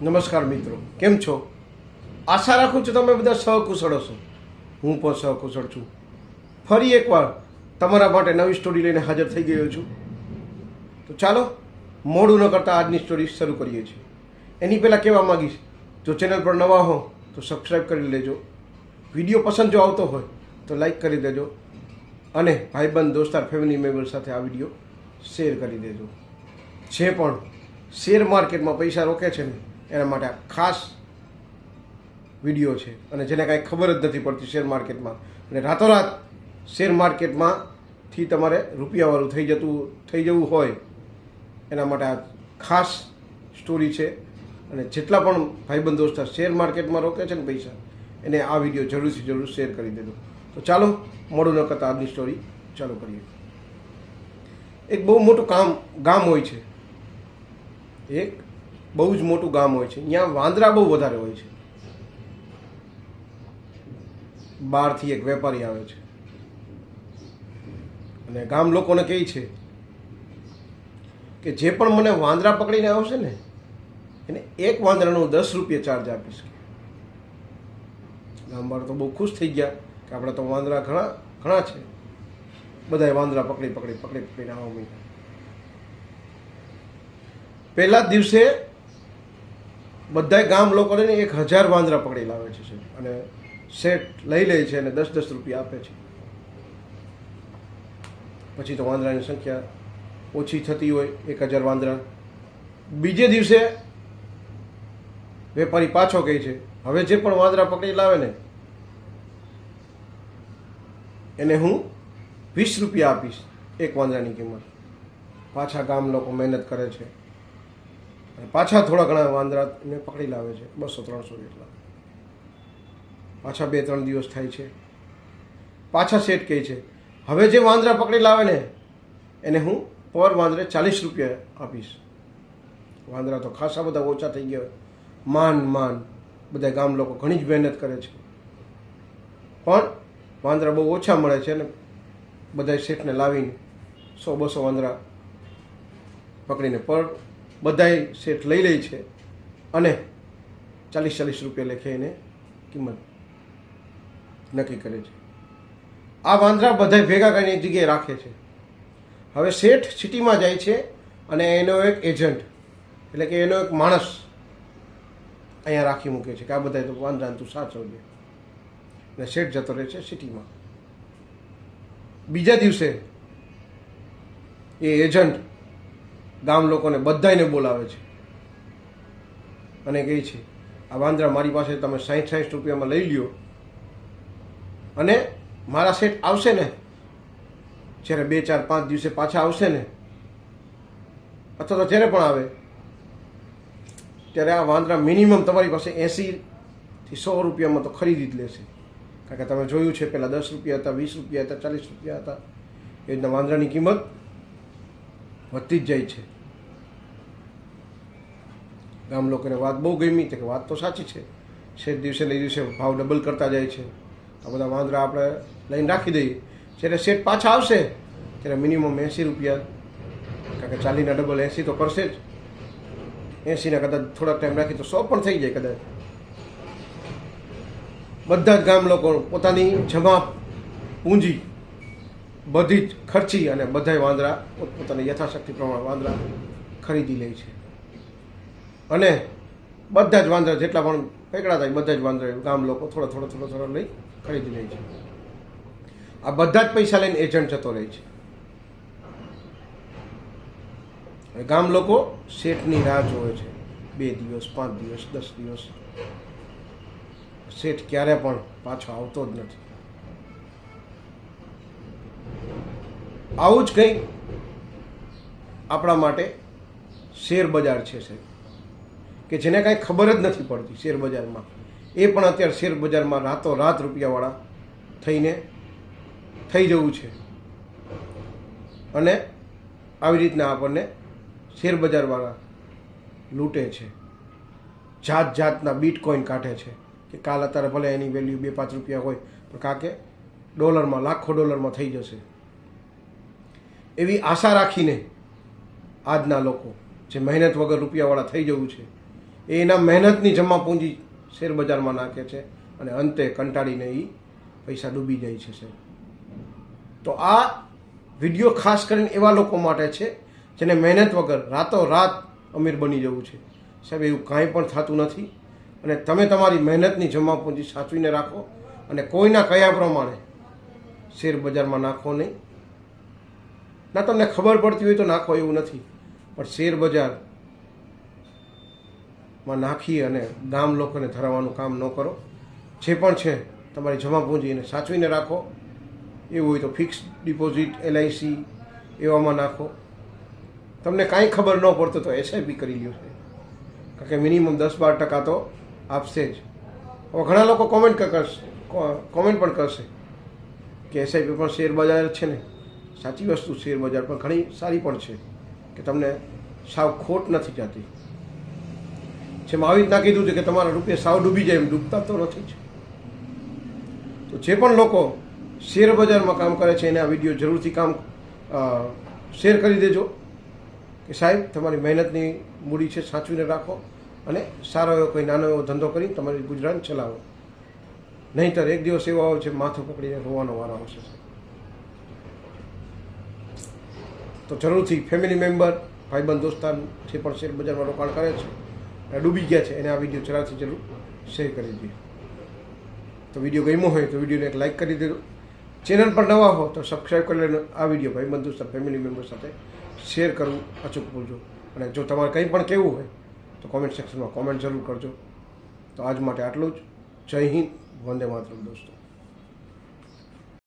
નમસ્કાર મિત્રો, કેમ છો? આશા રાખું છું તમે બધા સહકુશળ હશો. હું પણ સહકુશળ છું. ફરી એકવાર તમારા માટે નવી સ્ટોરી લઈને હાજર થઈ ગયો છું. તો ચાલો મોડું ન કરતાં આજની સ્ટોરી શરૂ કરીએ છીએ. એની પહેલાં કહેવા માગીશ, જો ચેનલ પર નવા હો તો સબસ્ક્રાઈબ કરી લેજો. વિડીયો પસંદ જો આવતો હોય તો લાઈક કરી દેજો અને ભાઈબંધ દોસ્તાર ફેમિલી મેમ્બર સાથે આ વિડીયો શેર કરી દેજો. જે પણ શેર માર્કેટમાં પૈસા રોકે છે ને એના માટે આ ખાસ વિડીયો છે. અને જેને કાંઈ ખબર જ નથી પડતી શેર માર્કેટમાં, અને રાતોરાત શેર માર્કેટમાંથી તમારે રૂપિયાવાળું થઈ જવું હોય એના માટે આ ખાસ સ્ટોરી છે. અને જેટલા પણ ભાઈબંધ દોસ્તાર શેર માર્કેટમાં રોકે છે ને પૈસા, એને આ વિડીયો જરૂરથી જરૂર શેર કરી દેજો. તો ચાલો મોડું ન કરતાં આજની સ્ટોરી ચાલુ કરીએ. એક બહુ મોટું ગામ હોય છે. એક બહુ જ મોટું ગામ હોય છે. ત્યાં વાંદરા બહુ વધારે હોય છે. બહારથી એક વેપારી આવે છે અને ગામ લોકોને કહે છે કે જે પણ મને વાંદરા પકડીને આવશે ને એને એક વાંદરાનું 10 રૂપિયા ચાર્જ આપીશ. ગામવાળા તો બહુ ખુશ થઈ ગયા કે આપણે તો વાંદરા ઘણા છે. બધાએ વાંદરા પકડીને આવવા માંડ્યા. પહેલા જ દિવસે બધાય ગામ લોકોને 1000 વાંદરા પકડી લાવે છે અને શેઠ લઈ લે છે અને 10-10 રૂપિયા આપે છે. પછી તો વાંદરાની સંખ્યા ઓછી થતી હોય, 1000 વાંદરા. બીજે દિવસે વેપારી પાછો કહે છે, હવે જે પણ વાંદરા પકડી લાવે ને એને હું 20 રૂપિયા આપીશ, એક વાંદરાની કિંમત. પાછા ગામ લોકો મહેનત કરે છે અને પાછા થોડા ઘણા વાંદરાને પકડી લાવે છે, 200-300 જેટલા. પાછા 2-3 દિવસ થાય છે. પાછા શેઠ કહે છે, હવે જે વાંદરા પકડી લાવે ને એને હું પર વાંદરે 40 રૂપિયા આપીશ. વાંદરા તો ખાસા બધા ઓછા થઈ ગયા. માન બધા ગામ લોકો ઘણી જ મહેનત કરે છે પણ વાંદરા બહુ ઓછા મળે છે અને બધા શેઠને લાવીને 100-200 વાંદરા પકડીને પર બધાય શેઠ લઈ લે છે અને 40-40 રૂપિયા લેખે એને કિંમત નક્કી કરે છે. આ વાંદરા બધા ભેગા કરીને એક જગ્યાએ રાખે છે. હવે શેઠ સિટીમાં જાય છે અને એનો એક એજન્ટ, એટલે કે એનો એક માણસ અહીંયા રાખી મૂકે છે કે આ બધા તો વાંદરાને તું સાચવજે. અને શેઠ જતો રહે છે સિટીમાં. બીજા દિવસે એ એજન્ટ ગામ લોકોને બધાને બોલાવે છે અને કહે છે, આ વાંદરા મારી પાસે તમે 60-60 રૂપિયામાં લઈ લ્યો અને મારા શેઠ આવશે ને જ્યારે 2-4-5 દિવસે પાછા આવશે ને, અથવા તો જ્યારે પણ આવે ત્યારે આ વાંદરા મિનિમમ તમારી પાસે 80-100 રૂપિયામાં તો ખરીદી જ લેશે. કારણ કે તમે જોયું છે પહેલાં 10 રૂપિયા હતા, 20 રૂપિયા હતા, 40 રૂપિયા હતા. એ રીતના વાંદરાની કિંમત વધતી જ જાય છે. ગામ લોકોને વાત બહુ ગમી કે વાત તો સાચી છે. શેઠ દિવસે ને દિવસે ભાવ ડબલ કરતા જાય છે. આ બધા વાંદરા આપણે લઈને રાખી દઈએ. જ્યારે શેઠ પાછા આવશે ત્યારે મિનિમમ 80 રૂપિયા, કારણ કે 40ના ડબલ 80 તો કરશે જ. 80ના કદાચ થોડાક ટાઈમ રાખી તો 100 પણ થઈ જાય કદાચ. બધા જ ગામ લોકો પોતાની જમા પૂંજી બધી જ ખર્ચી અને બધાય વાંદરા પોતાની યથાશક્તિ પ્રમાણે વાંદરા ખરીદી લે છે. અને બધા જ વાંદરા જેટલા પણ પકડા થાય બધા જ વાંદરા ગામ લોકો થોડા લઈ ખરીદી લે છે. આ બધા જ પૈસા લઈને એજન્ટ જતો રહે છે. ગામ લોકો શેઠની રાહ જોવે છે 2 દિવસ, 5 દિવસ, 10 દિવસ. શેઠ ક્યારે પણ પાછો આવતો જ નથી. આવું જ કંઈક આપણા માટે શેર બજાર છે કે જેને કાંઈ ખબર જ નથી પડતી શેર બજારમાં. એ પણ અત્યારે શેર બજારમાં રાતોરાત રૂપિયાવાળા થઈ જવું છે. અને આવી રીતના આપણને શેર બજારવાળા લૂંટે છે. જાતના બીટકોઈન કાઢે છે કે કાલ અત્યારે ભલે એની વેલ્યુ 2-5 રૂપિયા હોય પણ કાકે ડોલરમાં, લાખો ડોલરમાં થઈ જશે. એવી આશા રાખીને આજના લોકો જે મહેનત વગર રૂપિયાવાળા થઈ જવું છે એ એના મહેનતની જમા પૂંજી શેર બજારમાં નાખે છે અને અંતે કંટાળીને એ પૈસા ડૂબી જાય છે સાહેબ. તો આ વિડીયો ખાસ કરીને એવા લોકો માટે છે જેને મહેનત વગર રાતોરાત અમીર બની જવું છે. સાહેબ એવું કાંઈ પણ થતું નથી અને તમે તમારી મહેનતની જમા પૂંજી સાચવીને રાખો અને કોઈના કયા પ્રમાણે શેર બજારમાં નાખો નહીં. ના તમને ખબર પડતી હોય તો નાખો એવું નથી, પણ શેર બજારમાં નાખી અને ગામ લોકોને ધરાવવાનું કામ ન કરો. જે પણ છે તમારી જમા પૂંજી એને સાચવીને રાખો. એવું હોય તો ફિક્સ ડિપોઝિટ, LIC એવામાં નાખો. તમને કાંઈ ખબર ન પડતો તો SIP કરી લ્યો છે, કારણ કે મિનિમમ 10-12% તો આપશે જ. હવે ઘણા લોકો કોમેન્ટ પણ કરશે કે SIP પણ શેર બજાર છે ને. સાચી વસ્તુ, શેર બજાર પણ ઘણી સારી પણ છે કે તમને સાવ ખોટ નથી જતી. જેમ આવી રીતના કીધું છે કે તમારા રૂપિયા સાવ ડૂબી જાય, એમ ડૂબતા તો નથી જ. તો જે પણ લોકો શેર બજારમાં કામ કરે છે એને આ વિડીયો જરૂરથી શેર કરી દેજો કે સાહેબ તમારી મહેનતની મૂડી છે, સાચવીને રાખો અને સારો એવો કોઈ નાનો એવો ધંધો કરી તમારી ગુજરાન ચલાવો. નહીંતર એક દિવસ એવો આવે છે માથું પકડીને રોવાનો વારો આવશે. તો જરૂરથી ફેમિલી મેમ્બર, ભાઈબંધ, દોસ્તાર જે પણ શેર બજારમાં રોકાણ કરે છે અને ડૂબી ગયા છે એને આ વિડીયો જરૂરથી જરૂર શેર કરી દઈએ. તો વિડીયો ગમ્યો હોય તો વિડીયોને એક લાઇક કરી દેજો. ચેનલ પર નવા હો તો સબસ્ક્રાઈબ કરી લેજો. આ વિડીયો ભાઈબંધ, દોસ્તાર, ફેમિલી મેમ્બર સાથે શેર કરવું અચૂક ભૂલજો. અને જો તમારે કંઈ પણ કહેવું હોય તો કોમેન્ટ સેક્શનમાં કોમેન્ટ જરૂર કરજો. તો આજ માટે આટલું જ. જય હિન્દ, વંદે માતરમ દોસ્તો.